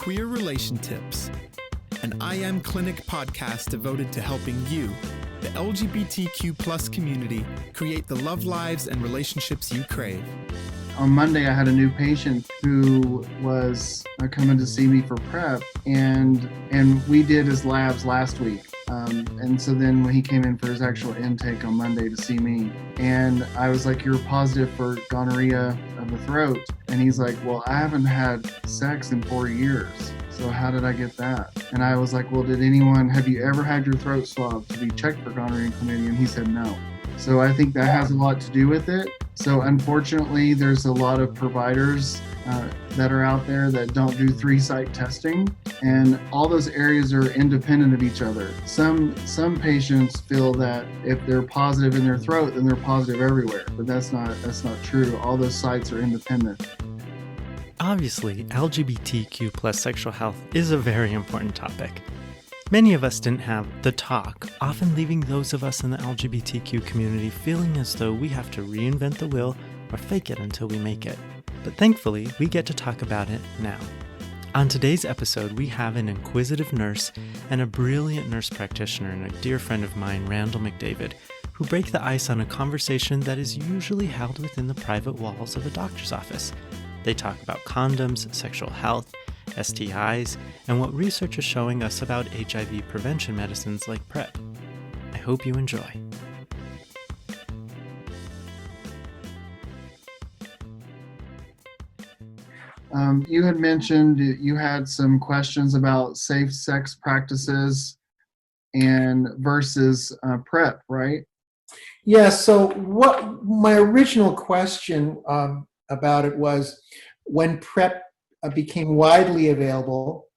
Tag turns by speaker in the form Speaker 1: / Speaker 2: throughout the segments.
Speaker 1: Queer RelationTips, an iAmClinic podcast devoted to helping you, the LGBTQ+ community, create the love lives and relationships you crave.
Speaker 2: On Monday, I had a new patient who was coming to see me for PrEP, and we did his labs last week. And so then when he came in for his actual intake on Monday to see me, and I was like, "You're positive for gonorrhea of the throat." And he's like, "Well, I haven't had sex in 4 years. So how did I get that?" And I was like, "Well, have you ever had your throat swabbed to be checked for gonorrhea and chlamydia?" And he said no. So I think that has a lot to do with it. So unfortunately, there's a lot of providers that are out there that don't do 3-site testing, and all those areas are independent of each other. Some patients feel that if they're positive in their throat, then they're positive everywhere, but that's not true. All those sites are independent.
Speaker 3: Obviously, LGBTQ+ sexual health is a very important topic. Many of us didn't have the talk, often leaving those of us in the LGBTQ community feeling as though we have to reinvent the wheel or fake it until we make it. But thankfully, we get to talk about it now. On today's episode, we have an inquisitive nurse and a brilliant nurse practitioner and a dear friend of mine, Randall McDavid, who break the ice on a conversation that is usually held within the private walls of a doctor's office. They talk about condoms, sexual health, STIs, and what research is showing us about HIV prevention medicines like PrEP. I hope you enjoy.
Speaker 2: You had mentioned you had some questions about safe sex practices and versus PrEP, right?
Speaker 4: Yeah, so what my original question about it was, when PrEP became widely available,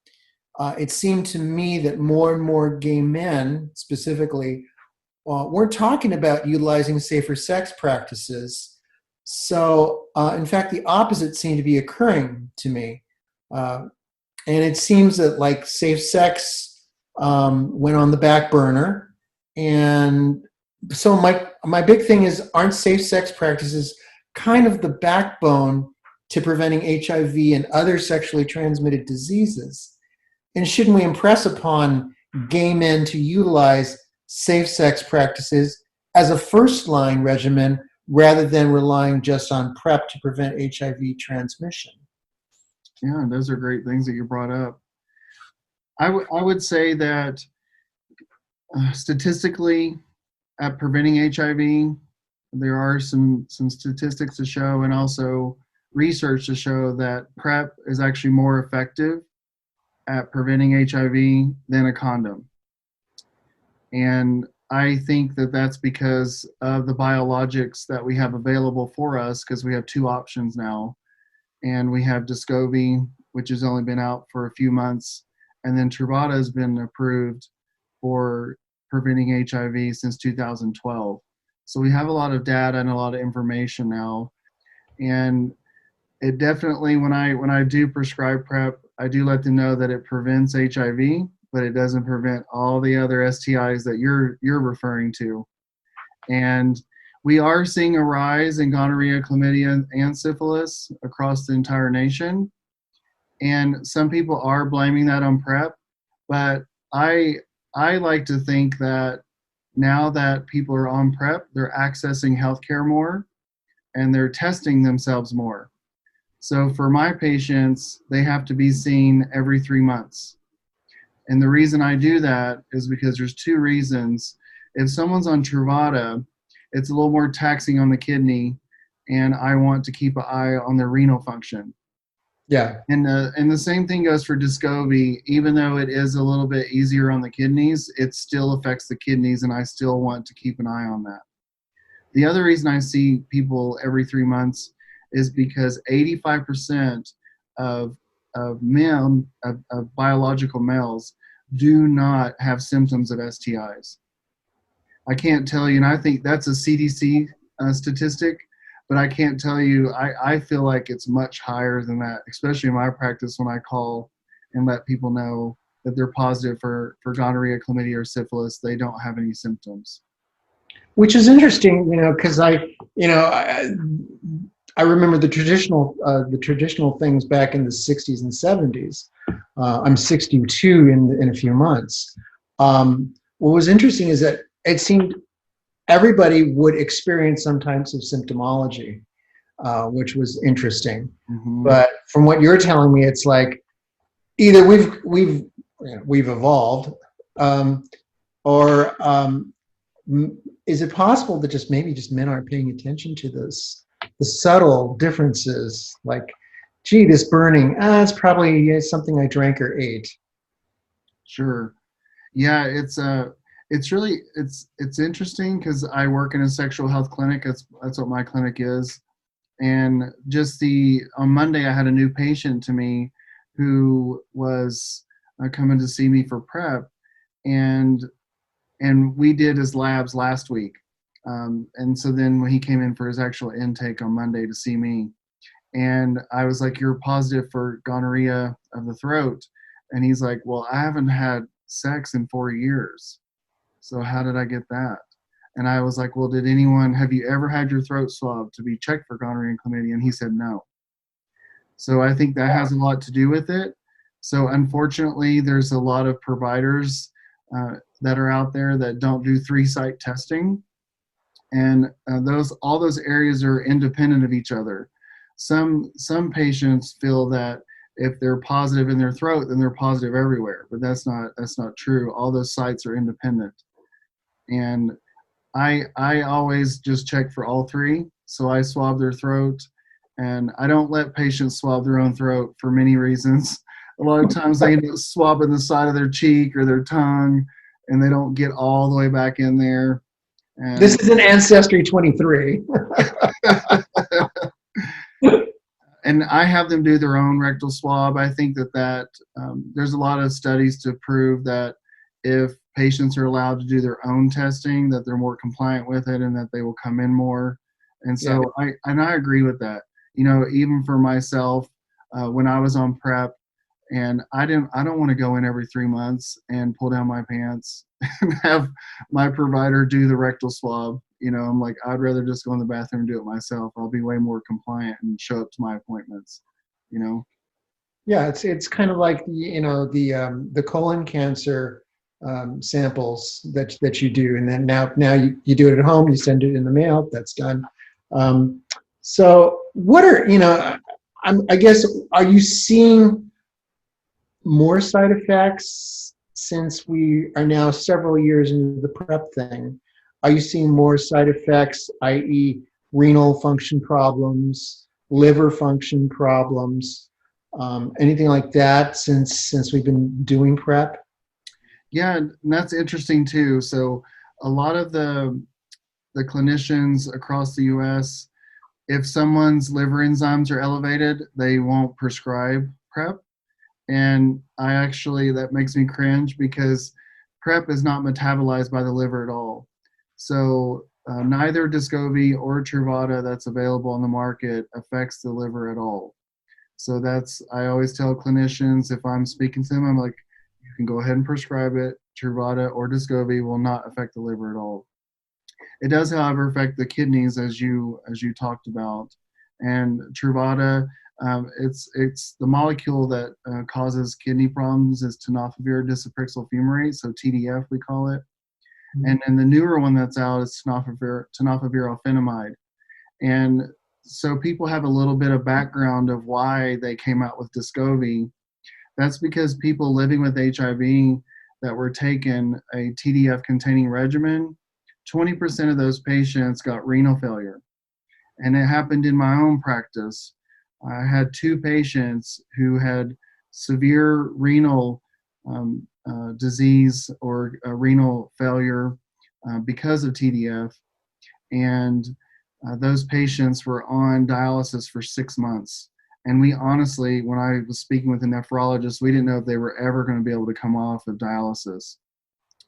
Speaker 4: it seemed to me that more and more gay men, specifically, weren't talking about utilizing safer sex practices. So, in fact, the opposite seemed to be occurring to me. And it seems that, like, safe sex went on the back burner. And so my big thing is, aren't safe sex practices kind of the backbone to preventing HIV and other sexually transmitted diseases? And shouldn't we impress upon gay men to utilize safe sex practices as a first-line regimen rather than relying just on PrEP to prevent HIV transmission?
Speaker 2: Yeah, those are great things that you brought up. I would say that statistically, at preventing HIV, there are some statistics to show, and also research to show that PrEP is actually more effective at preventing HIV than a condom. And I think that that's because of the biologics that we have available for us, because we have 2 options now. And we have Descovy, which has only been out for a few months, and then Truvada has been approved for preventing HIV since 2012. So we have a lot of data and a lot of information now. And it definitely, when I do prescribe PrEP, I do let them know that it prevents HIV, but it doesn't prevent all the other STIs that you're referring to. And we are seeing a rise in gonorrhea, chlamydia, and syphilis across the entire nation. And some people are blaming that on PrEP, but I like to think that now that people are on PrEP, they're accessing healthcare more and they're testing themselves more. So for my patients, they have to be seen every 3 months. And the reason I do that is because there's 2 reasons. If someone's on Truvada, it's a little more taxing on the kidney, and I want to keep an eye on their renal function.
Speaker 4: Yeah.
Speaker 2: And the same thing goes for Descovy. Even though it is a little bit easier on the kidneys, it still affects the kidneys, and I still want to keep an eye on that. The other reason I see people every 3 months is because 85% of biological males do not have symptoms of STIs. I can't tell you, and I think that's a CDC statistic, but I can't tell you, I feel like it's much higher than that, especially in my practice when I call and let people know that they're positive for gonorrhea, chlamydia, or syphilis. They don't have any symptoms.
Speaker 4: Which is interesting, because I remember the traditional things back in the 60s and 70s I'm 62 in a few months. What was interesting is that it seemed everybody would experience some types of symptomology, which was interesting.
Speaker 2: Mm-hmm.
Speaker 4: But from what you're telling me, it's like either we've evolved, or is it possible that just men aren't paying attention to the subtle differences? Like, gee, this burning, it's probably something I drank or ate.
Speaker 2: Sure. Yeah, it's really it's interesting because I work in a sexual health clinic. That's what my clinic is. And just on Monday, I had a new patient to me who was coming to see me for PrEP, and we did his labs last week. And so then when he came in for his actual intake on Monday to see me, and I was like, "You're positive for gonorrhea of the throat," and he's like, "Well, I haven't had sex in 4 years, so how did I get that?" And I was like, "Well, have you ever had your throat swabbed to be checked for gonorrhea and chlamydia?" And he said no. So I think that has a lot to do with it. So unfortunately, there's a lot of providers that are out there that don't do 3-site testing, and all those areas are independent of each other. Some patients feel that if they're positive in their throat, then they're positive everywhere, but that's not true. All those sites are independent, and I always just check for all 3. So I swab their throat, and I don't let patients swab their own throat for many reasons. A lot of times they end up swabbing the side of their cheek or their tongue, and they don't get all the way back in there. And
Speaker 4: this is an Ancestry 23.
Speaker 2: and I have them do their own rectal swab. I think that there's a lot of studies to prove that if patients are allowed to do their own testing, that they're more compliant with it and that they will come in more. And so I agree with that. Even for myself, when I was on PrEP, and I don't want to go in every 3 months and pull down my pants and have my provider do the rectal swab. I'm like, I'd rather just go in the bathroom and do it myself. I'll be way more compliant and show up to my appointments.
Speaker 4: Yeah, it's kind of like the colon cancer samples that you do, and then now you do it at home. You send it in the mail. That's done. So what are I guess, are you seeing more side effects since we are now several years into the PrEP thing? Are you seeing more side effects, i.e., renal function problems, liver function problems, anything like that since we've been doing PrEP?
Speaker 2: Yeah, and that's interesting too. So a lot of the clinicians across the U.S., if someone's liver enzymes are elevated, they won't prescribe PrEP. And that makes me cringe because PrEP is not metabolized by the liver at all. So neither Descovy or Truvada that's available on the market affects the liver at all. So I always tell clinicians, if I'm speaking to them, I'm like, you can go ahead and prescribe it. Truvada or Descovy will not affect the liver at all. It does, however, affect the kidneys, as you talked about. And Truvada, it's the molecule that causes kidney problems is tenofovir disoprixyl fumarate, so TDF we call it. Mm-hmm. And then the newer one that's out is tenofovir alfenamide. And so people have a little bit of background of why they came out with Descovy. That's because people living with HIV that were taking a TDF-containing regimen, 20% of those patients got renal failure. And it happened in my own practice. I had 2 patients who had severe renal disease or renal failure because of TDF. And those patients were on dialysis for 6 months. And we honestly, when I was speaking with a nephrologist, we didn't know if they were ever going to be able to come off of dialysis.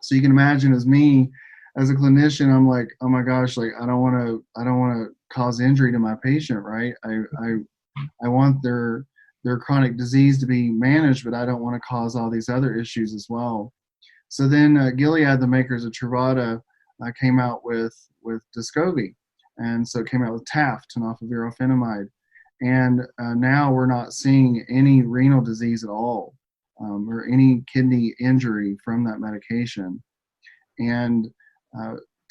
Speaker 2: So you can imagine, as a clinician, I'm like, oh my gosh, like I don't want to cause injury to my patient, right? I want their chronic disease to be managed, but I don't want to cause all these other issues as well. So then Gilead, the makers of Truvada, came out with Descovy, and so it came out with TAF, tenofovir alfenamide, and now we're not seeing any renal disease at all. or any kidney injury from that medication. And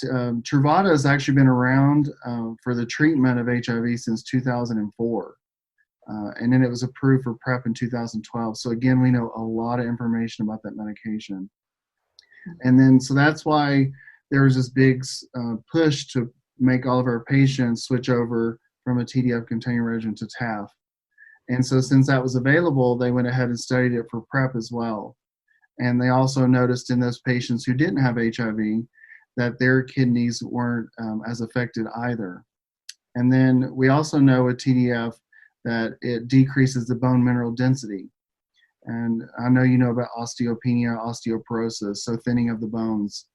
Speaker 2: Truvada has actually been around for the treatment of HIV since 2004. And then it was approved for PrEP in 2012. So again, we know a lot of information about that medication. And then, so that's why there was this big push to make all of our patients switch over from a TDF-containing regimen to TAF. And so since that was available, they went ahead and studied it for PrEP as well. And they also noticed in those patients who didn't have HIV that their kidneys weren't as affected either. And then we also know with TDF that it decreases the bone mineral density. And I know you know about osteopenia, osteoporosis, so thinning of the bones.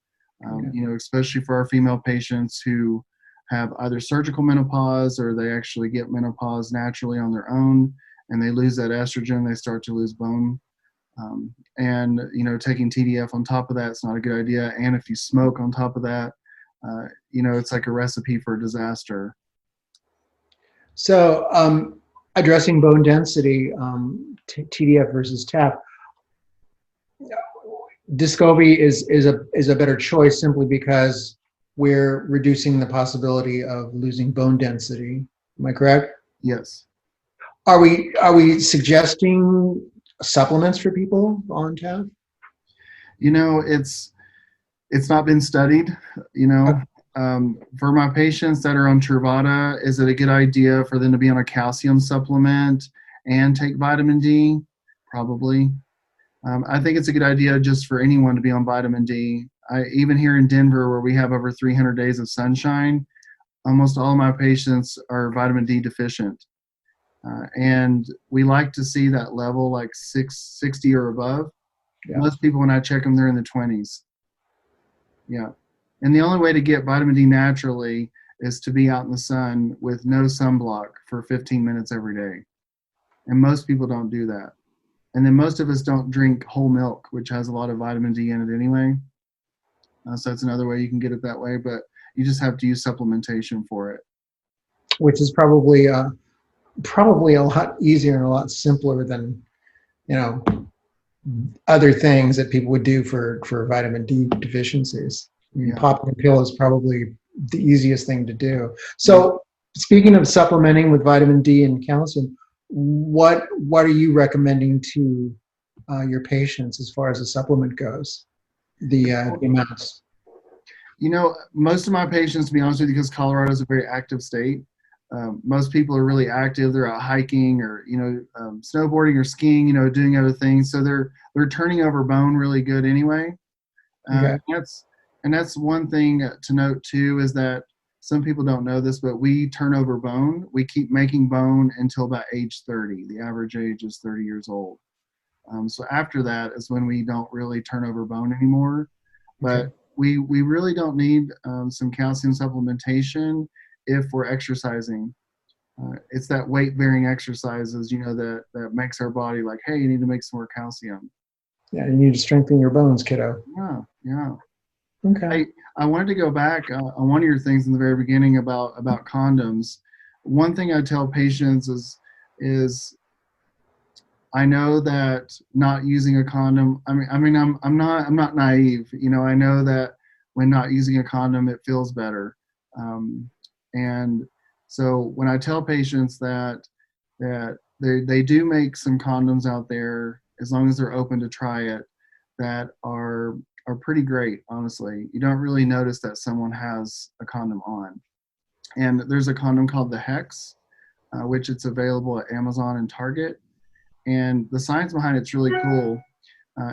Speaker 2: You know, especially for our female patients who have either surgical menopause or they actually get menopause naturally on their own, and they lose that estrogen, they start to lose bone. And, you know, taking TDF on top of that is not a good idea. And if you smoke on top of that, you know, it's like a recipe for disaster.
Speaker 4: So addressing bone density, TDF versus TAF, Descovy is a better choice simply because we're reducing the possibility of losing bone density. Am I correct?
Speaker 2: Yes.
Speaker 4: Are we suggesting supplements for people on TAF?
Speaker 2: You know, it's not been studied. You know, for my patients that are on Truvada, is it a good idea for them to be on a calcium supplement and take vitamin D? Probably. I think it's a good idea just for anyone to be on vitamin D. Even here in Denver, where we have over 300 days of sunshine, almost all of my patients are vitamin D deficient. And we like to see that level like 60 or above. Yeah. Most people, when I check them, they're in the 20s. Yeah. And the only way to get vitamin D naturally is to be out in the sun with no sunblock for 15 minutes every day. And most people don't do that. And then most of us don't drink whole milk, which has a lot of vitamin D in it anyway. So that's another way you can get it that way, but you just have to use supplementation for it.
Speaker 4: Which is probably a lot easier and a lot simpler than, you know, other things that people would do for vitamin D deficiencies. Yeah. Popping a pill is probably the easiest thing to do. So speaking of supplementing with vitamin D and calcium, what are you recommending to your patients as far as the supplement goes, the amounts?
Speaker 2: You know, most of my patients, to be honest with you, because Colorado is a very active state, most people are really active. They're out hiking or, you know, snowboarding or skiing, you know, doing other things. So they're turning over bone really good anyway. Okay. And that's one thing to note too, is that some people don't know this, but we turn over bone. We keep making bone until about age 30. The average age is 30 years old. So after that is when we don't really turn over bone anymore. But okay. we really don't need some calcium supplementation if we're exercising. It's that weight-bearing exercises, you know, that makes our body like, hey, you need to make some more calcium.
Speaker 4: Yeah, you need to strengthen your bones, kiddo.
Speaker 2: Yeah.
Speaker 4: Okay.
Speaker 2: I wanted to go back on one of your things in the very beginning about condoms. One thing I tell patients is I know that not using a condom. I'm not naive. You know, I know that when not using a condom, it feels better. And so when I tell patients that they do make some condoms out there, as long as they're open to try it, that are pretty great, honestly. You don't really notice that someone has a condom on. And there's a condom called the Hex, which it's available at Amazon and Target. And the science behind it's really cool.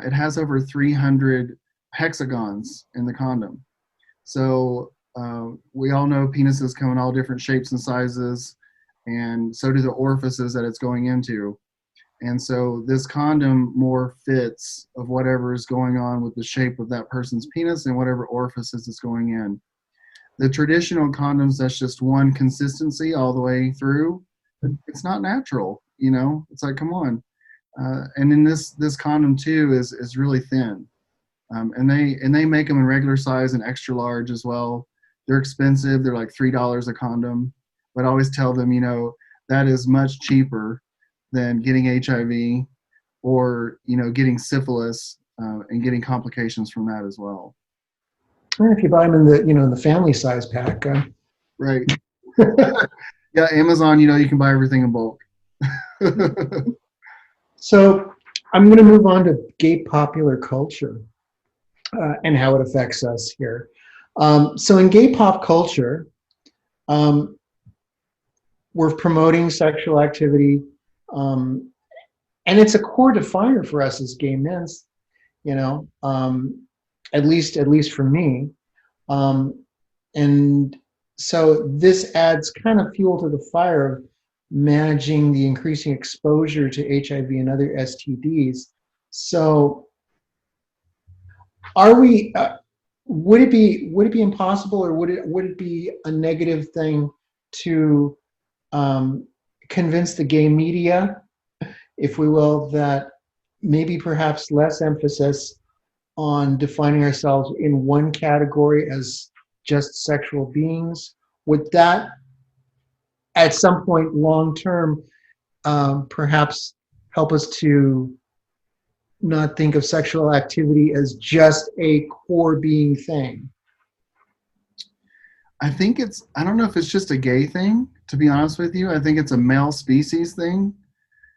Speaker 2: It has over 300 hexagons in the condom. So we all know penises come in all different shapes and sizes, and so do the orifices that it's going into. And so this condom more fits of whatever is going on with the shape of that person's penis and whatever orifices it's going in. The traditional condoms, that's just one consistency all the way through. It's not natural, you know. It's like, come on. And then this condom too is really thin, and they make them in regular size and extra large as well. They're expensive. They're like $3 a condom, but I always tell them, you know, that is much cheaper than getting HIV or getting syphilis and getting complications from that as well.
Speaker 4: And if you buy them in the family size pack,
Speaker 2: Right. Yeah, Amazon, you can buy everything in bulk.
Speaker 4: So I'm going to move on to gay popular culture and how it affects us here. So in gay pop culture, we're promoting sexual activity, and it's a core definer for us as gay men, at least for me. And so this adds kind of fuel to the fire of managing the increasing exposure to HIV and other STDs. So are we, would it be impossible, or would it be a negative thing to convince the gay media, if we will, that maybe perhaps less emphasis on defining ourselves in one category as just sexual beings, would that at some point long term perhaps help us to not think of sexual activity as just a core being thing?
Speaker 2: I don't know if it's just a gay thing, to be honest with you. I think it's a male species thing.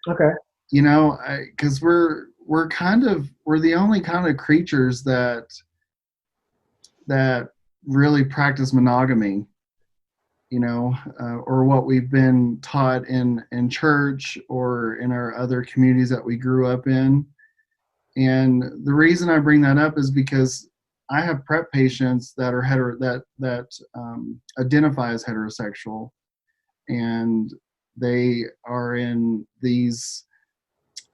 Speaker 4: Okay.
Speaker 2: Because we're the only kind of creatures that really practice monogamy, or what we've been taught in church or in our other communities that we grew up in. And the reason I bring that up is because I have PrEP patients that are that identify as heterosexual, and they are in these,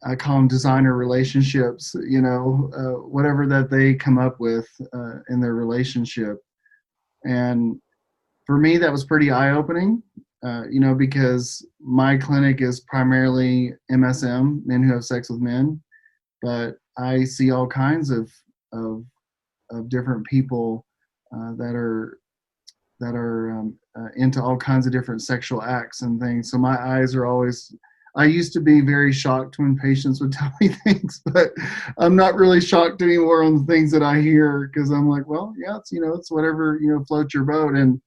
Speaker 2: I call them designer relationships, whatever that they come up with in their relationship. And for me, that was pretty eye-opening, because my clinic is primarily MSM, men who have sex with men, but I see all kinds of different people that are into all kinds of different sexual acts and things. So my eyes are always, I used to be very shocked when patients would tell me things, but I'm not really shocked anymore on the things that I hear, because I'm like, well, yeah, it's whatever, floats your boat. And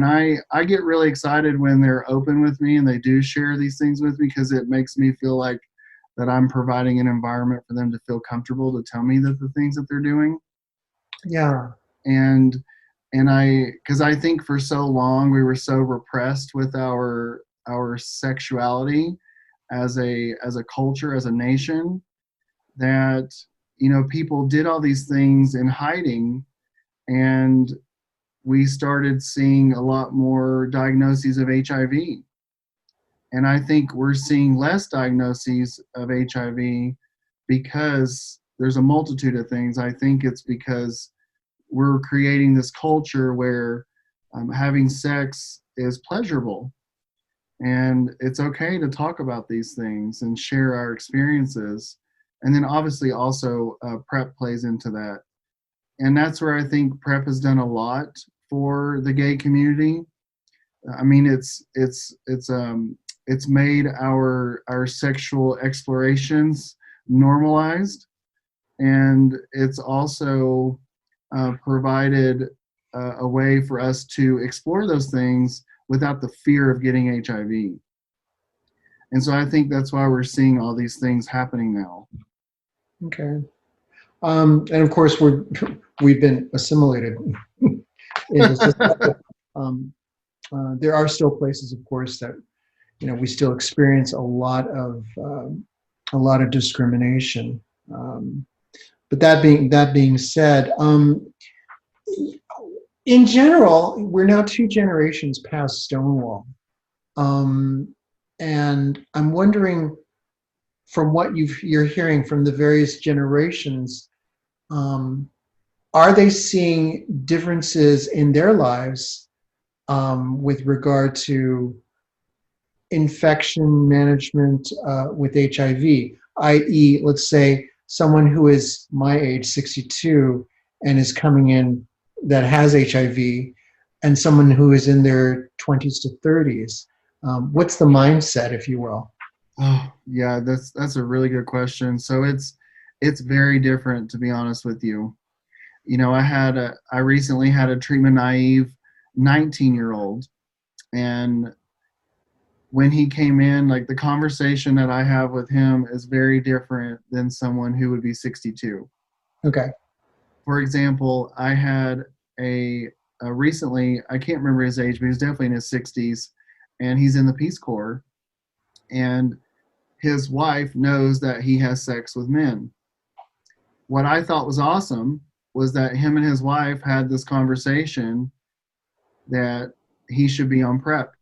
Speaker 2: I get really excited when they're open with me and they do share these things with me, because it makes me feel like that I'm providing an environment for them to feel comfortable to tell me that the things that they're doing.
Speaker 4: Yeah.
Speaker 2: And because I think for so long we were so repressed with our sexuality as a culture, as a nation, that people did all these things in hiding, and we started seeing a lot more diagnoses of HIV. And I think we're seeing less diagnoses of HIV because there's a multitude of things. I think it's because we're creating this culture where having sex is pleasurable, and it's okay to talk about these things and share our experiences. And then obviously also PrEP plays into that. And that's where I think PrEP has done a lot for the gay community. I mean, it's made our sexual explorations normalized, and it's also provided a way for us to explore those things without the fear of getting HIV. And so I think that's why we're seeing all these things happening now.
Speaker 4: Okay. And of course, we've been assimilated into society. There are still places, of course, that we still experience a lot of discrimination. But that being said, in general, we're now 2 generations past Stonewall, and I'm wondering, from what you're hearing from the various generations, are they seeing differences in their lives with regard to infection management with HIV, i.e., let's say someone who is my age, 62, and is coming in that has HIV, and someone who is in their 20s to 30s? What's the mindset, if you will?
Speaker 2: Oh, Yeah, that's a really good question. So it's very different, to be honest with you. You know, I recently had a treatment naive 19-year-old, and when he came in, like the conversation that I have with him is very different than someone who would be 62.
Speaker 4: Okay.
Speaker 2: For example, I had recently, I can't remember his age, but he's definitely in his 60s, and he's in the Peace Corps, and his wife knows that he has sex with men. What I thought was awesome was that him and his wife had this conversation that he should be on PrEP,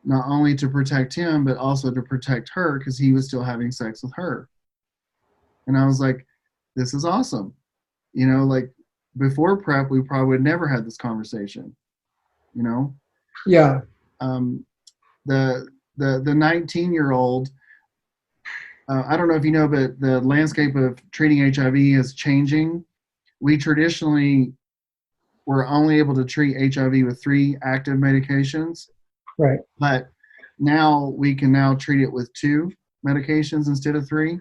Speaker 2: not only to protect him, but also to protect her because he was still having sex with her. And I was like, this is awesome. You know, like before PrEP, we probably would never had this conversation, you know?
Speaker 4: Yeah.
Speaker 2: The 19-year-old, I don't know if you know, but the landscape of treating HIV is changing. We traditionally were only able to treat HIV with 3 active medications.
Speaker 4: Right.
Speaker 2: But now we can now treat it with 2 medications instead of 3.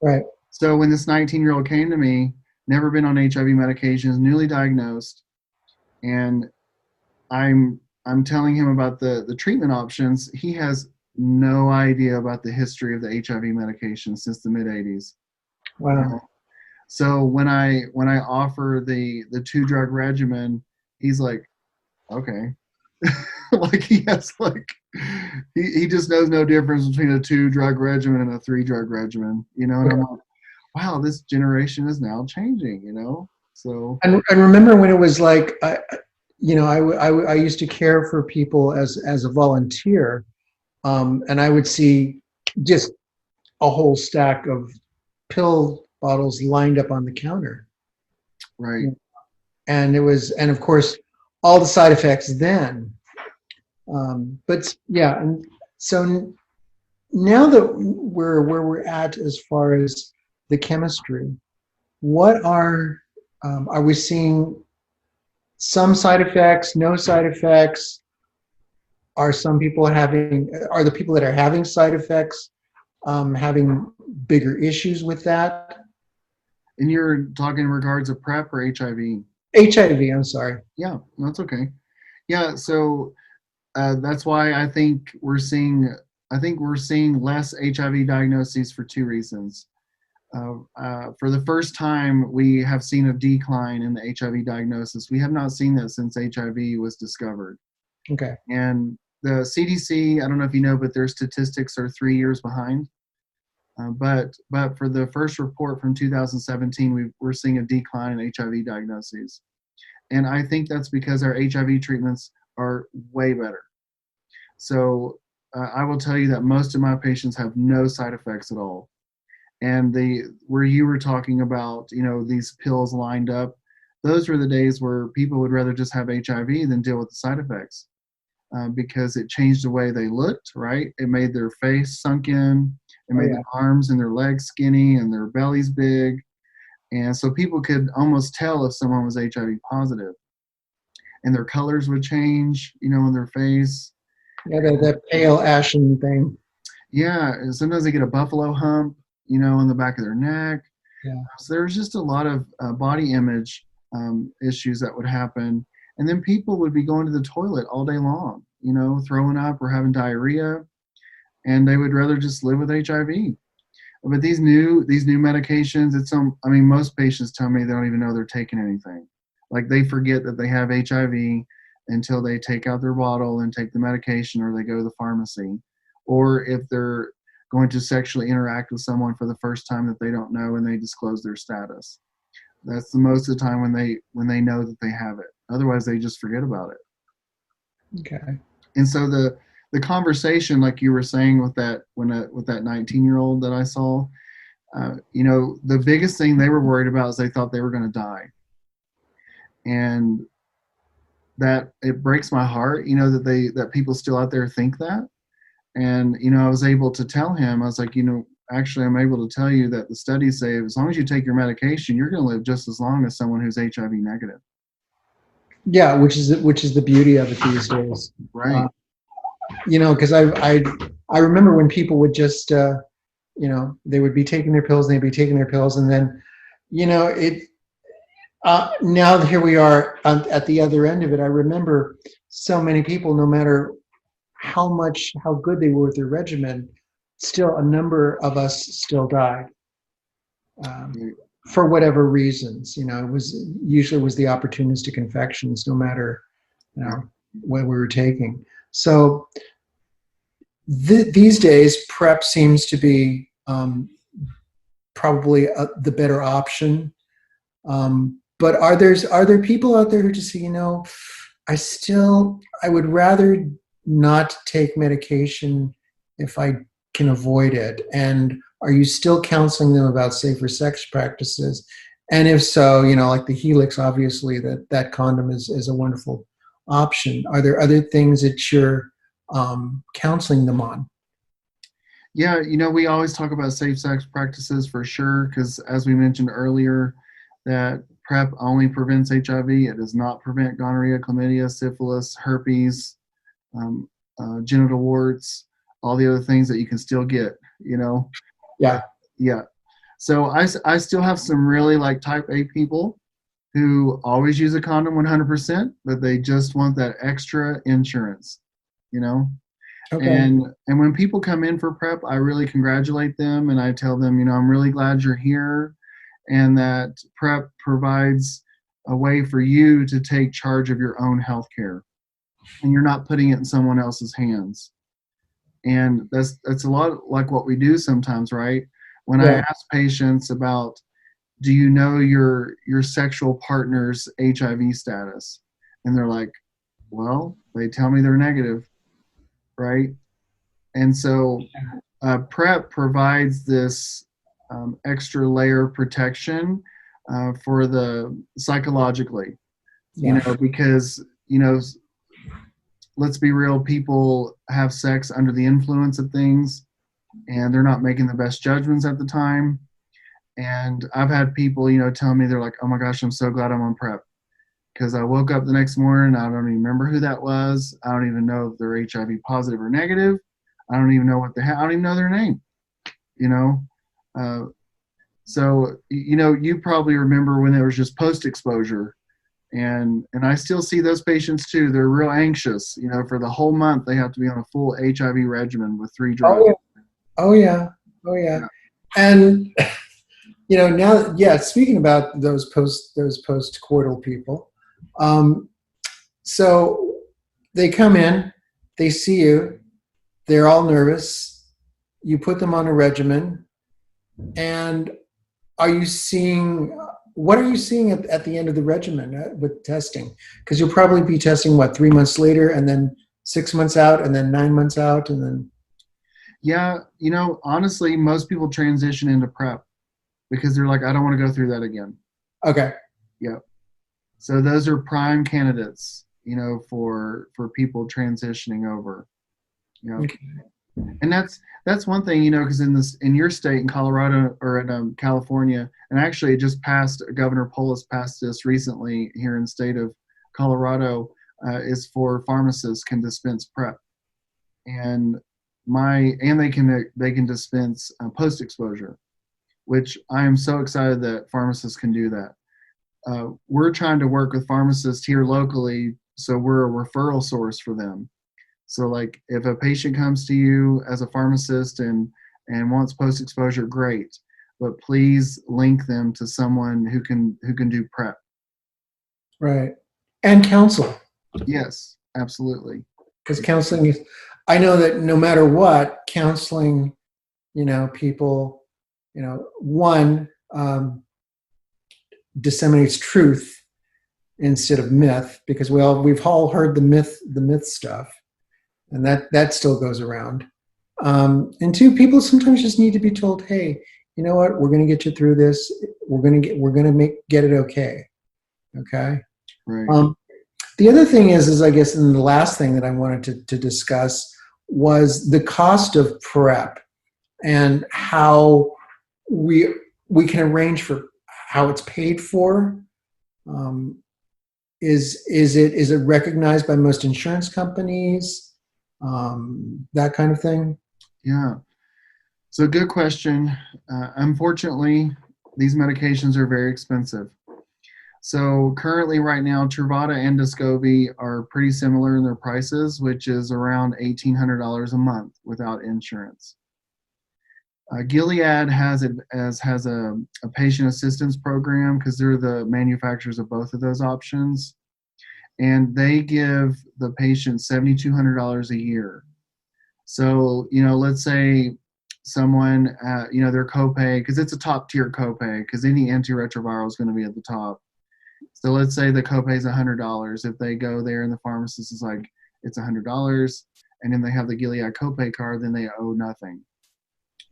Speaker 4: Right.
Speaker 2: So when this 19-year-old came to me, never been on HIV medications, newly diagnosed, and I'm telling him about the treatment options, he has no idea about the history of the HIV medication since the mid 80s.
Speaker 4: Wow.
Speaker 2: You know? So when I offer the 2-drug regimen, he's like, okay. Like he has like he just knows no difference between a 2-drug regimen and a 3-drug regimen, you know. And I'm like, wow, this generation is now changing, you know. So
Speaker 4: And remember when it was like, I used to care for people as a volunteer, and I would see just a whole stack of pill bottles lined up on the counter.
Speaker 2: right.
Speaker 4: And and of course, all the side effects then. But yeah, and so now that we're where we're at as far as the chemistry, what are we seeing some side effects, no side effects? Are the people that are having side effects having bigger issues with that?
Speaker 2: And you're talking in regards to PrEP or HIV?
Speaker 4: HIV, I'm sorry.
Speaker 2: Yeah, that's okay. Yeah, so that's why I think we're seeing less HIV diagnoses for 2 reasons. For the first time, we have seen a decline in the HIV diagnosis. We have not seen that since HIV was discovered.
Speaker 4: Okay.
Speaker 2: And the CDC, I don't know if you know, but their statistics are 3 years behind. But for the first report from 2017, we're seeing a decline in HIV diagnoses. And I think that's because our HIV treatments are way better. So I will tell you that most of my patients have no side effects at all. And where you were talking about, you know, these pills lined up, those were the days where people would rather just have HIV than deal with the side effects because it changed the way they looked, right? It made their face sunk in, it made their arms and their legs skinny and their bellies big. And so people could almost tell if someone was HIV positive. And their colors would change, you know, in their face.
Speaker 4: Yeah, that pale ashen thing.
Speaker 2: Yeah, and sometimes they get a buffalo hump, you know, on the back of their neck.
Speaker 4: Yeah.
Speaker 2: So there's just a lot of body image issues that would happen. And then people would be going to the toilet all day long, you know, throwing up or having diarrhea, and they would rather just live with HIV. But these new medications, most patients tell me they don't even know they're taking anything. Like they forget that they have HIV until they take out their bottle and take the medication, or they go to the pharmacy, or if they're going to sexually interact with someone for the first time that they don't know and they disclose their status. That's the most of the time when they know that they have it. Otherwise, they just forget about it.
Speaker 4: Okay.
Speaker 2: And so the conversation, like you were saying with that 19-year-old that I saw, you know, the biggest thing they were worried about is they thought they were going to die, and that it breaks my heart, you know, that people still out there think that. And you know, I was able to tell him, I was like, you know, actually, I'm able to tell you that the studies say as long as you take your medication, you're going to live just as long as someone who's HIV negative.
Speaker 4: Yeah, which is the beauty of it these days.
Speaker 2: Right.
Speaker 4: You know, because I remember when people would just they would be taking their pills, and they'd be taking their pills, and then, now here we are at the other end of it. I remember so many people, no matter how good they were with their regimen, still a number of us still died for whatever reasons. It was usually the opportunistic infections, no matter what we were taking. So these days, PrEP seems to be probably the better option. But are there people out there who just say, I would rather not take medication if I can avoid it? And are you still counseling them about safer sex practices? And if so, like the Helix, obviously that condom is a wonderful option. Are there other things that you're counseling them on?
Speaker 2: Yeah, we always talk about safe sex practices for sure, because as we mentioned earlier, that PrEP only prevents HIV. It does not prevent gonorrhea, chlamydia, syphilis, herpes, genital warts, all the other things that you can still get,
Speaker 4: Yeah.
Speaker 2: Yeah. So I still have some really like type A people who always use a condom 100%, but they just want that extra insurance, Okay. And when people come in for PrEP, I really congratulate them, and I tell them, I'm really glad you're here, and that PrEP provides a way for you to take charge of your own health care, and you're not putting it in someone else's hands. And that's a lot like what we do sometimes, right? When I ask patients about, do you know your sexual partner's HIV status? And they're like, well, they tell me they're negative, right? And so PrEP provides this extra layer of protection for the psychologically, because, let's be real, people have sex under the influence of things, and they're not making the best judgments at the time. And I've had people, tell me, they're like, oh my gosh, I'm so glad I'm on PrEP, because I woke up the next morning, I don't even remember who that was. I don't even know if they're HIV positive or negative. I don't even know what I don't even know their name, So, you probably remember when there was just post-exposure, and I still see those patients too. They're real anxious, for the whole month they have to be on a full HIV regimen with 3 drugs.
Speaker 4: Oh yeah. And now, speaking about those post-coital people, so they come in, they see you, they're all nervous, you put them on a regimen, and what are you seeing at the end of the regimen with testing? Because you'll probably be testing 3 months later, and then 6 months out, and then 9 months out, and then.
Speaker 2: Yeah, honestly, most people transition into PrEP because they're like, I don't want to go through that again.
Speaker 4: Okay.
Speaker 2: Yep. So those are prime candidates, for people transitioning over. Okay. And that's one thing, because in your state, in Colorado or in California, and actually it just passed, Governor Polis passed this recently here in the state of Colorado, is for pharmacists can dispense PrEP, and they can dispense post-exposure, which I am so excited that pharmacists can do that. We're trying to work with pharmacists here locally, so we're a referral source for them. So like if a patient comes to you as a pharmacist and wants post-exposure, great, but please link them to someone who can do PrEP.
Speaker 4: Right. And counsel.
Speaker 2: Yes, absolutely.
Speaker 4: Because counseling is, I know that no matter what, counseling, people, one, disseminates truth instead of myth, because we've all heard the myth stuff, and that still goes around. And two, people sometimes just need to be told, hey, you know what, we're going to get you through this. We're going to get it okay. Okay.
Speaker 2: Right.
Speaker 4: The other thing is I guess, and the last thing that I wanted to discuss was the cost of PrEP and how we can arrange for how it's paid for. Is it recognized by most insurance companies? That kind of thing?
Speaker 2: Yeah. So good question. Unfortunately, these medications are very expensive. So currently right now, Truvada and Descovy are pretty similar in their prices, which is around $1,800 a month without insurance. Gilead has a patient assistance program because they're the manufacturers of both of those options. And they give the patient $7,200 a year. So, let's say someone, their copay, because it's a top tier copay, because any antiretroviral is going to be at the top. So let's say the copay is $100. If they go there and the pharmacist is like, it's $100, and then they have the Gilead copay card, then they owe nothing.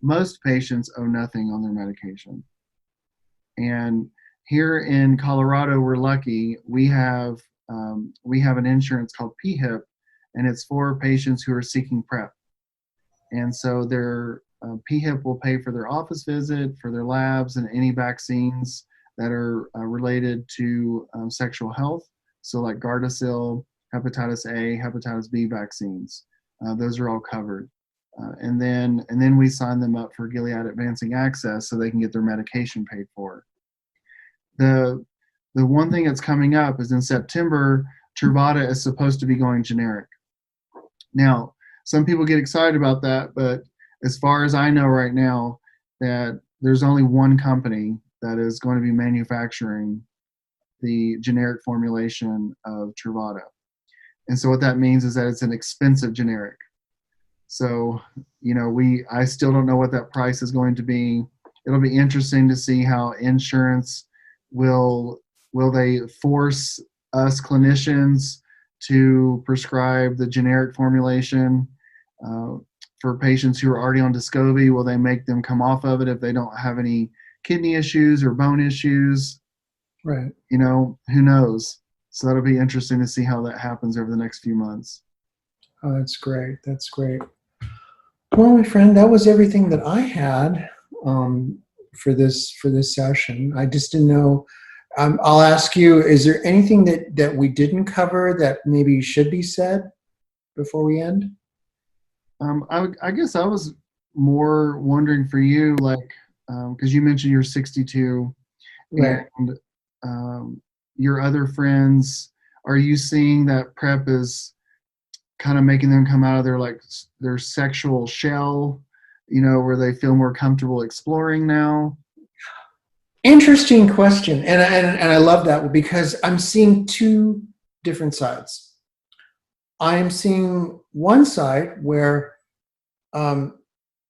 Speaker 2: Most patients owe nothing on their medication. And here in Colorado, we're lucky. We have an insurance called PHIP, and it's for patients who are seeking PrEP. And so their PHIP will pay for their office visit, for their labs, and any vaccines that are related to sexual health. So like Gardasil, hepatitis A, hepatitis B vaccines. Those are all covered. And then we sign them up for Gilead Advancing Access so they can get their medication paid for. The one thing that's coming up is in September, Truvada is supposed to be going generic. Now, some people get excited about that, but as far as I know right now, that there's only one company that is going to be manufacturing the generic formulation of Truvada. And so what that means is that it's an expensive generic. So, I still don't know what that price is going to be. It'll be interesting to see how insurance will they force us clinicians to prescribe the generic formulation for patients who are already on Descovy. Will they make them come off of it if they don't have any kidney issues or bone issues?
Speaker 4: Right.
Speaker 2: Who knows? So that'll be interesting to see how that happens over the next few months.
Speaker 4: Oh, that's great. That's great. Well, my friend, that was everything that I had for this session. I just didn't know. I'll ask you: is there anything that we didn't cover that maybe should be said before we end?
Speaker 2: I guess I was more wondering for you, like, because you mentioned you're 62,
Speaker 4: Right.
Speaker 2: and your other friends. Are you seeing that PrEP is kind of making them come out of their sexual shell, where they feel more comfortable exploring now?
Speaker 4: Interesting question, and I love that because I'm seeing two different sides. I'm seeing one side where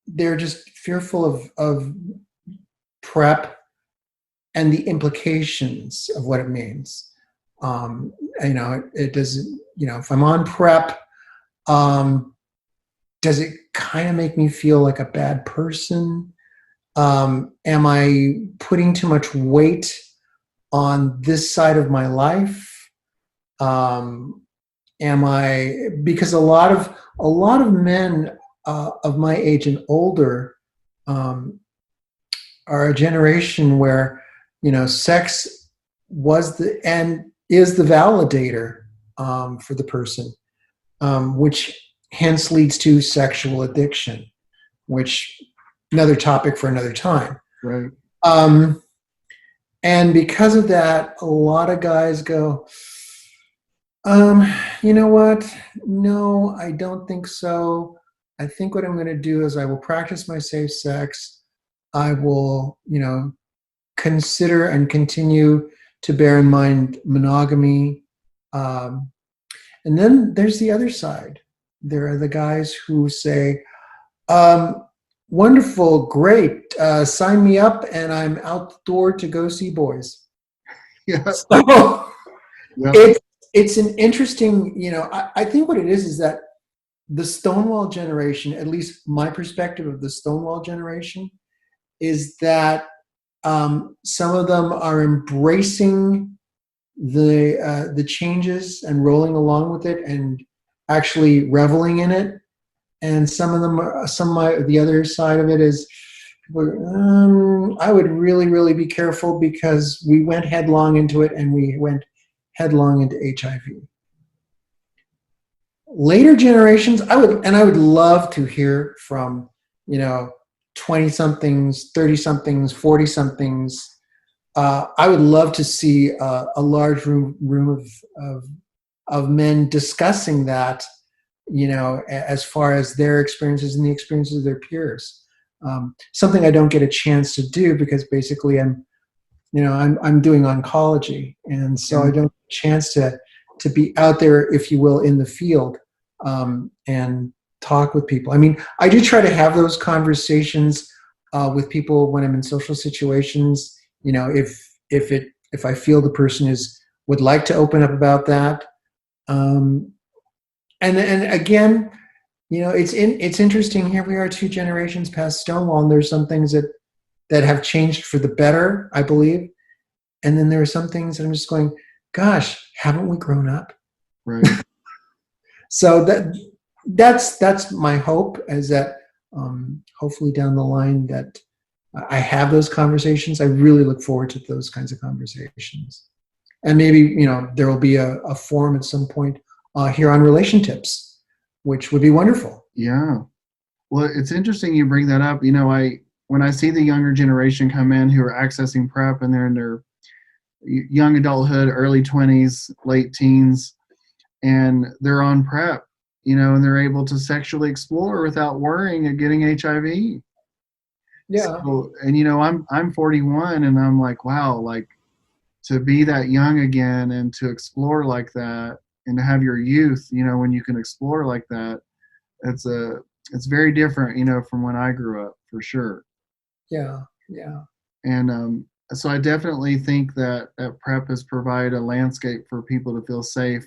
Speaker 4: they're just fearful of PrEP and the implications of what it means. It doesn't. If I'm on PrEP, does it kind of make me feel like a bad person? Am I putting too much weight on this side of my life? Because a lot of men of my age and older are a generation where sex was is the validator for the person, which hence leads to sexual addiction, which another topic for another time.
Speaker 2: Right.
Speaker 4: And because of that, a lot of guys go, you know what? No, I don't think so. I think what I'm going to do is I will practice my safe sex. I will, consider and continue to bear in mind monogamy. And then there's the other side. There are the guys who say, wonderful, great, sign me up and I'm out the door to go see boys.
Speaker 2: Yeah.
Speaker 4: So
Speaker 2: Yeah.
Speaker 4: it's an interesting, I think what it is that the Stonewall generation, at least my perspective of the Stonewall generation, is that some of them are embracing the changes and rolling along with it and actually reveling in it. And some of them, the other side of it is, I would really, really be careful because we went headlong into it and we went headlong into HIV. Later generations, I would love to hear from, 20-somethings, 30-somethings, 40-somethings. I would love to see a large room of men discussing that, as far as their experiences and the experiences of their peers. Something I don't get a chance to do because basically I'm doing oncology, and so I don't get a chance to be out there, if you will, in the field, and talk with people. I mean, I do try to have those conversations with people when I'm in social situations. If I feel the person would like to open up about that. And again, it's interesting. Here we are, 2 generations past Stonewall, and there's some things that have changed for the better, I believe. And then there are some things that I'm just going, gosh, haven't we grown up?
Speaker 2: Right.
Speaker 4: So that's my hope, is that hopefully down the line that I have those conversations. I really look forward to those kinds of conversations. And maybe, there will be a forum at some point here on RelationTips, which would be wonderful.
Speaker 2: Yeah. Well, it's interesting you bring that up. When I see the younger generation come in who are accessing PrEP, and they're in their young adulthood, early 20s, late teens, and they're on PrEP, and they're able to sexually explore without worrying of getting HIV.
Speaker 4: Yeah.
Speaker 2: So, and I'm 41, and I'm like, wow, like to be that young again and to explore like that and to have your youth, when you can explore like that, it's very different, from when I grew up, for sure.
Speaker 4: Yeah. Yeah.
Speaker 2: And so I definitely think that PrEP has provided a landscape for people to feel safe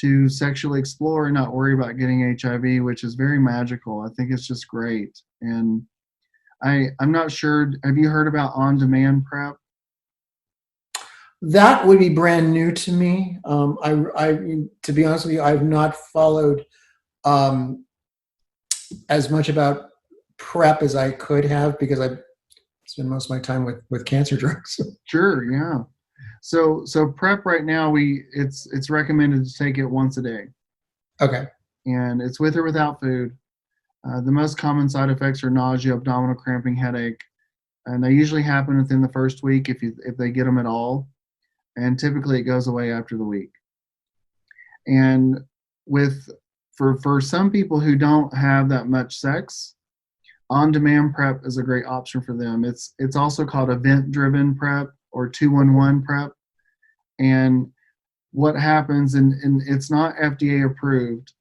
Speaker 2: to sexually explore and not worry about getting HIV, which is very magical. I think it's just great. And I'm not sure, have you heard about on-demand PrEP?
Speaker 4: That would be brand new to me. To be honest with you, I've not followed as much about PrEP as I could have, because I spend most of my time with cancer drugs.
Speaker 2: Sure, yeah. So PrEP right now, it's recommended to take it once a day.
Speaker 4: Okay.
Speaker 2: And it's with or without food. The most common side effects are nausea, abdominal cramping, headache, and they usually happen within the first week if they get them at all. And typically it goes away after the week. And for some people who don't have that much sex, on-demand PrEP is a great option for them. It's also called event-driven PrEP or 211 PrEP. And what happens, and it's not FDA approved,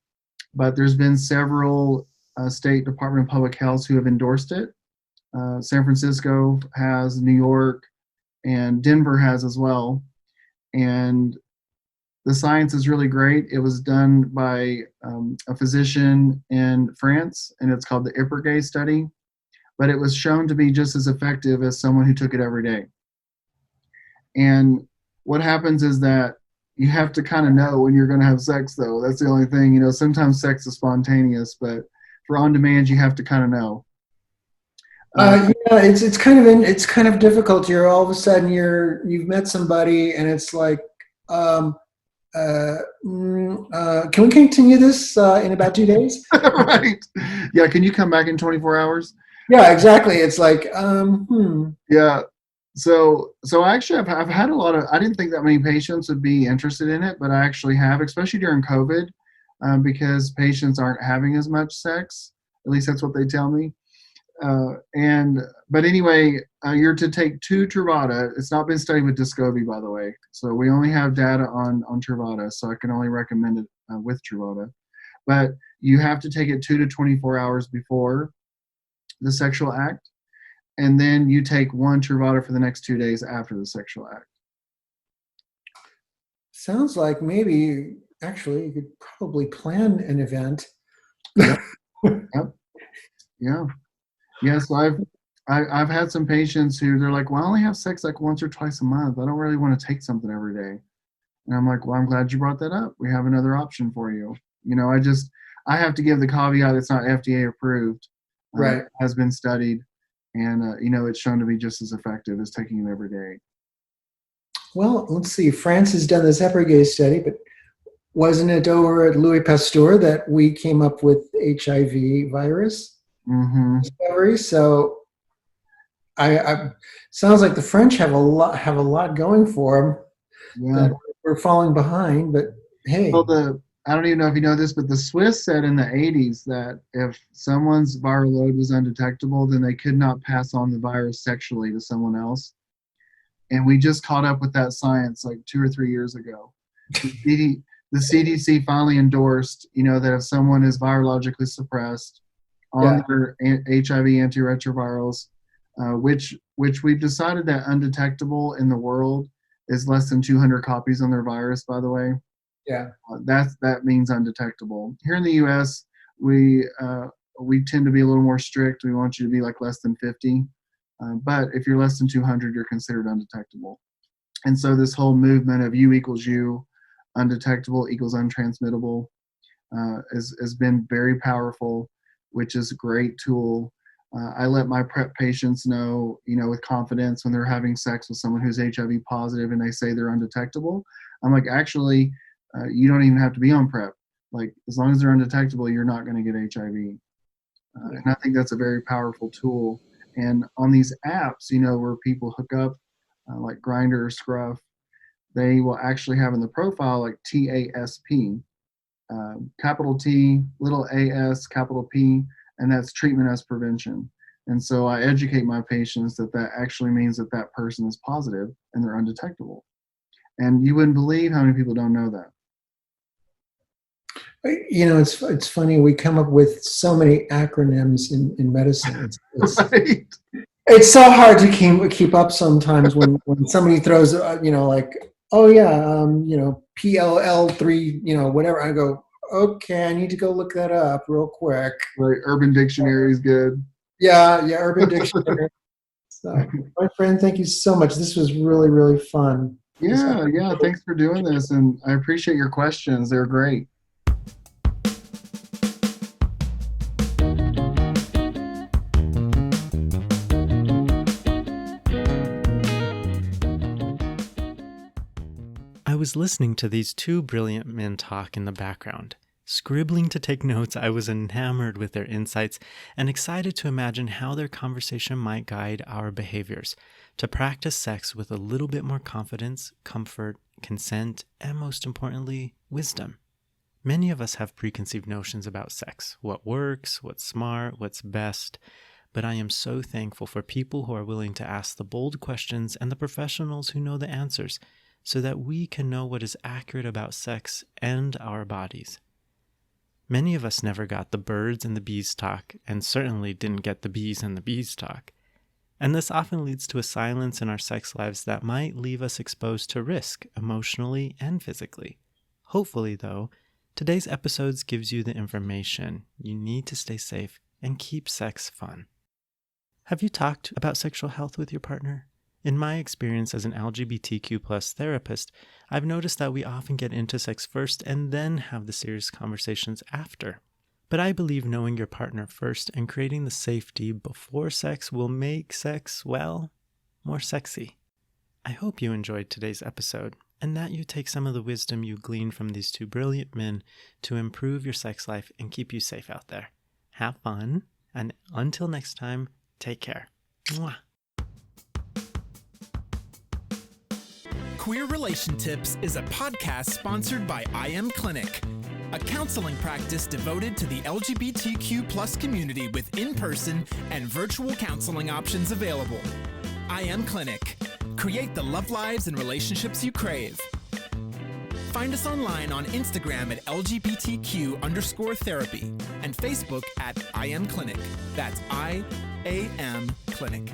Speaker 2: but there's been several State Department of Public Health who have endorsed it. San Francisco has, New York, and Denver has as well. And the science is really great. It was done by a physician in France, and it's called the IPERGAY study. But it was shown to be just as effective as someone who took it every day. And what happens is that you have to kind of know when you're going to have sex, though. That's the only thing. Sometimes sex is spontaneous, but for on-demand, you have to kind of know.
Speaker 4: Yeah, it's kind of difficult. You're all of a sudden you've met somebody, and it's like, can we continue this in about 2 days?
Speaker 2: Right. Yeah. Can you come back in 24 hours?
Speaker 4: Yeah, exactly. It's like,
Speaker 2: Yeah. So actually, I've had a lot of. I didn't think that many patients would be interested in it, but I actually have, especially during COVID, because patients aren't having as much sex. At least that's what they tell me. But anyway, you're to take 2 Truvada. It's not been studied with Descovy, by the way. So we only have data on Truvada, so I can only recommend it with Truvada. But you have to take it 2 to 24 hours before the sexual act, and then you take 1 Truvada for the next 2 days after the sexual act.
Speaker 4: Sounds like maybe actually you could probably plan an event.
Speaker 2: Yep. Yeah. Yeah, so I've had some patients who they're like, well, I only have sex like once or twice a month. I don't really want to take something every day. And I'm like, well, I'm glad you brought that up. We have another option for you. I have to give the caveat it's not FDA approved.
Speaker 4: Right.
Speaker 2: It has been studied, and it's shown to be just as effective as taking it every day.
Speaker 4: Well, let's see. France has done this IPERGAY study, but wasn't it over at Louis Pasteur that we came up with HIV virus?
Speaker 2: Mm-hmm.
Speaker 4: discovery. So I sounds like the French have a lot going for them
Speaker 2: Yeah.
Speaker 4: that we're falling behind. But hey,
Speaker 2: Well, I don't even know if you know this, but the Swiss said in the 80s that if someone's viral load was undetectable, then they could not pass on the virus sexually to someone else. And we just caught up with that science like 2 or 3 years ago. The CDC finally endorsed, that if someone is virologically suppressed on their HIV antiretrovirals, which we've decided that undetectable in the world is less than 200 copies on their virus, by the way.
Speaker 4: yeah,
Speaker 2: That means undetectable. Here in the U.S., we tend to be a little more strict. We want you to be like less than 50. But if you're less than 200, you're considered undetectable. And so this whole movement of U equals U, undetectable equals untransmittable, has been very powerful, which is a great tool. I let my PrEP patients know, with confidence when they're having sex with someone who's HIV positive and they say they're undetectable. I'm like, actually, you don't even have to be on PrEP. Like, as long as they're undetectable, you're not going to get HIV. And I think that's a very powerful tool. And on these apps, where people hook up, like Grindr or Scruff, they will actually have in the profile like TASP, capital T, little AS, capital P, and that's treatment as prevention. And so I educate my patients that actually means that person is positive and they're undetectable. And you wouldn't believe how many people don't know that.
Speaker 4: It's funny. We come up with so many acronyms in medicine.
Speaker 2: Right.
Speaker 4: It's so hard to keep up sometimes when somebody throws, like, oh yeah, PLL3, whatever. I go, okay, I need to go look that up real quick.
Speaker 2: Right. Urban Dictionary is good.
Speaker 4: Yeah, Urban Dictionary. So, my friend, thank you so much. This was really, really fun.
Speaker 2: Yeah. Thanks for doing this, and I appreciate your questions. They're great.
Speaker 3: I was listening to these two brilliant men talk in the background. Scribbling to take notes, I was enamored with their insights and excited to imagine how their conversation might guide our behaviors to practice sex with a little bit more confidence, comfort, consent, and most importantly, wisdom. Many of us have preconceived notions about sex, what works, what's smart, what's best, but I am so thankful for people who are willing to ask the bold questions and the professionals who know the answers so that we can know what is accurate about sex and our bodies. Many of us never got the birds and the bees talk, and certainly didn't get the bees and the bees talk. And this often leads to a silence in our sex lives that might leave us exposed to risk, emotionally and physically. Hopefully, though, today's episode gives you the information you need to stay safe and keep sex fun. Have you talked about sexual health with your partner? In my experience as an LGBTQ+ therapist, I've noticed that we often get into sex first and then have the serious conversations after. But I believe knowing your partner first and creating the safety before sex will make sex, well, more sexy. I hope you enjoyed today's episode and that you take some of the wisdom you gleaned from these two brilliant men to improve your sex life and keep you safe out there. Have fun, and until next time, take care. Mwah.
Speaker 1: Queer RelationTips is a podcast sponsored by iAmClinic, a counseling practice devoted to the LGBTQ+ community with in-person and virtual counseling options available. iAmClinic. Create the love lives and relationships you crave. Find us online on Instagram at LGBTQ_therapy and Facebook at iAmClinic. That's iAmClinic.